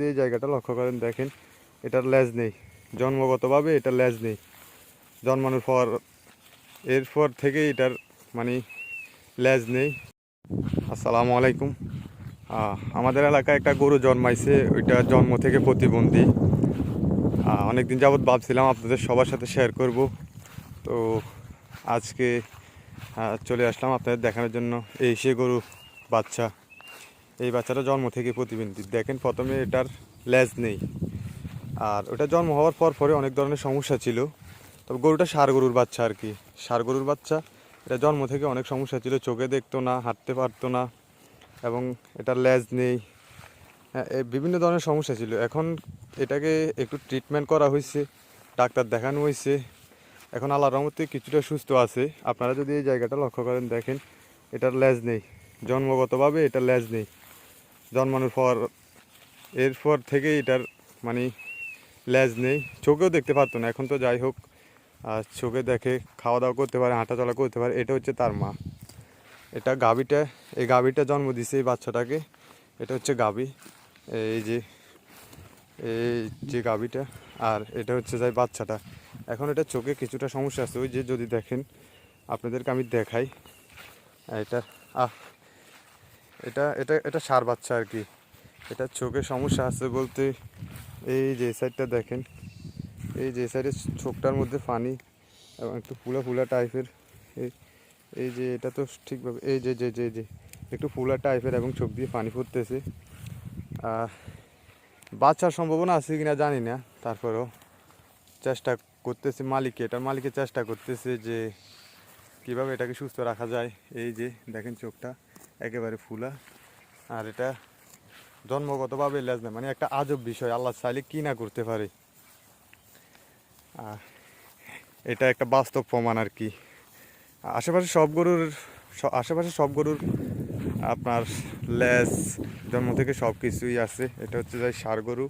এই জায়গাটা লক্ষ্য করেন, দেখেন এটার লেজ নেই, জন্মগতভাবে এটার লেজ নেই। জন্মানোর পর এরপর থেকে এটার মানে লেজ নেই। আসসালামু আলাইকুম। আমাদের এলাকায় একটা গরু জন্মাইছে, ওইটা জন্ম থেকে প্রতিবন্ধী। অনেকদিন যাবৎ ভাবছিলাম আপনাদের সবার সাথে শেয়ার করব, তো আজকে চলে আসলাম আপনাদের দেখানোর জন্য। এই সে গরু বাচ্চা, এই বাচ্চাটা জন্ম থেকে প্রতিবন্ধী। দেখেন প্রথমে এটার লেজ নেই, আর ওটা জন্ম হওয়ার পরে অনেক ধরনের সমস্যা ছিল। তবে গরুটা ষাঁড় গরুর বাচ্চা আর কি, ষাঁড় গরুর বাচ্চা। এটা জন্ম থেকে অনেক সমস্যা ছিল, চোখে দেখতো না, হাঁটতে পারতো না, এবং এটার লেজ নেই। হ্যাঁ, বিভিন্ন ধরনের সমস্যা ছিল। এখন এটাকে একটু ট্রিটমেন্ট করা হয়েছে, ডাক্তার দেখানো হয়েছে। এখন আল্লাহর রহমতে কিছুটা সুস্থ আছে। আপনারা যদি এই জায়গাটা লক্ষ্য করেন, দেখেন এটার লেজ নেই, জন্মগতভাবে এটার লেজ নেই। জন্মানোর পর এরপর থেকে এটার মানে লেজ নেই, চোখেও দেখতে পারতো না। এখন তো যাই হোক, চোখে দেখে, খাওয়া দাওয়া করতে পারে, হাঁটাচলা করতে পারে। এটা হচ্ছে তার মা। এটা গাভীটা, এই গাভীটা জন্ম দিছে এই বাচ্চাটাকে। এটা হচ্ছে গাভী, এই যে গাভীটা, আর এটা হচ্ছে যাই বাচ্চাটা। এখন এটা চোখে কিছুটা সমস্যা আছে, ওই যে যদি দেখেন, আপনাদেরকে আমি দেখাই। এটা এটা এটা এটা ষাঁড় বাচ্চা আর কি। এটা চোখে সমস্যা আছে বলতে, এই যে সাইডটা দেখেন, এই যে সাইডে চোখটার মধ্যে পানি এবং একটু ফুলা ফুলা টাইপের। এই যে এটা তো ঠিকভাবে, এই যে যে যে যে একটু ফুলা টাইপের এবং চোখ দিয়ে পানি পড়তেছে। বাচ্চার সম্ভাবনা আছে কিনা জানি না, তারপরেও চেষ্টা করতেছে মালিককে, এটার মালিকের চেষ্টা করতেছে যে কীভাবে এটাকে সুস্থ রাখা যায়। এই যে দেখেন চোখটা একেবারে ফুলা, আর এটা জন্মগতভাবে লেজ না, মানে একটা আজব বিষয়, আল্লাহ চাইলে কি না করতে পারে। এটা একটা বাস্তব প্রমাণ আর কি। আশেপাশে সব গরুর আপনার লেজ জন্ম থেকে সব কিছুই আছে। এটা হচ্ছে যাই ষাঁড় গরু,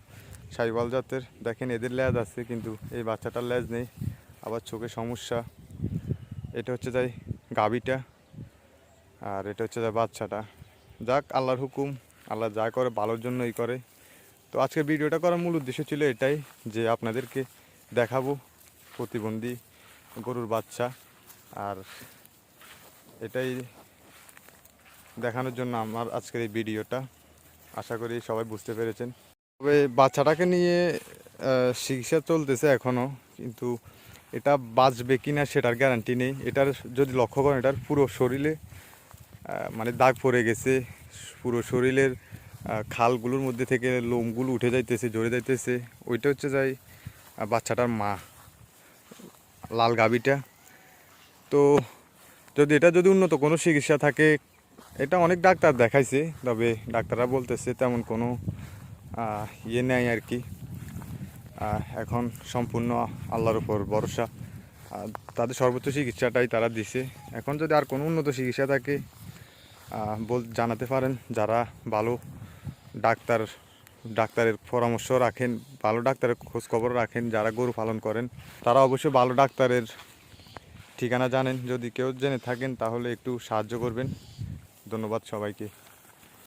সাহিওয়াল জাতের। দেখেন এদের লেজ আছে, কিন্তু এই বাচ্চাটার লেজ নেই, আবার চোখে সমস্যা। এটা হচ্ছে যাই গাভীটা, আর এটা হচ্ছে যাই বাচ্চাটা। যাক, আল্লাহর হুকুম, আল্লাহ যা করে ভালোর জন্যই করে। তো আজকে ভিডিওটা করার মূল উদ্দেশ্য ছিল এটাই, যে আপনাদেরকে দেখাবো প্রতিবন্ধী গরুর বাচ্চা, আর এটাই দেখানোর জন্য আমার আজকের এই ভিডিওটা। আশা করি সবাই বুঝতে পেরেছেন। তবে বাচ্চাটাকে নিয়ে চিকিৎসা চলতেছে এখনও, কিন্তু এটা বাঁচবে কি না সেটার গ্যারান্টি নেই। এটার যদি লক্ষ্য করেন, এটার পুরো শরীরে মানে দাগ পড়ে গেছে, পুরো শরীরের খালগুলোর মধ্যে থেকে লোমগুলো উঠে যাইতেছে, ঝরে যাইতেছে। ওইটা হচ্ছে যাই বাচ্চাটার মা, লাল গাভীটা। তো যদি উন্নত কোনো চিকিৎসা থাকে, এটা অনেক ডাক্তার দেখাইছে, তবে ডাক্তাররা বলতেছে তেমন কোনো ইয়ে নেই আর কি। এখন সম্পূর্ণ আল্লাহর উপর ভরসা, তাদের সর্বোচ্চ চিকিৎসাটাই তারা দিছে। এখন যদি আর কোনো উন্নত চিকিৎসা থাকে জানাতে পারেন, যারা ভালো ডাক্তারের পরামর্শ রাখেন, ভালো ডাক্তারের খোঁজখবর রাখেন, যারা গরু পালন করেন, তারা অবশ্যই ভালো ডাক্তারের ঠিকানা জানেন। যদি কেউ জেনে থাকেন তাহলে একটু সাহায্য করবেন। ধন্যবাদ সবাইকে।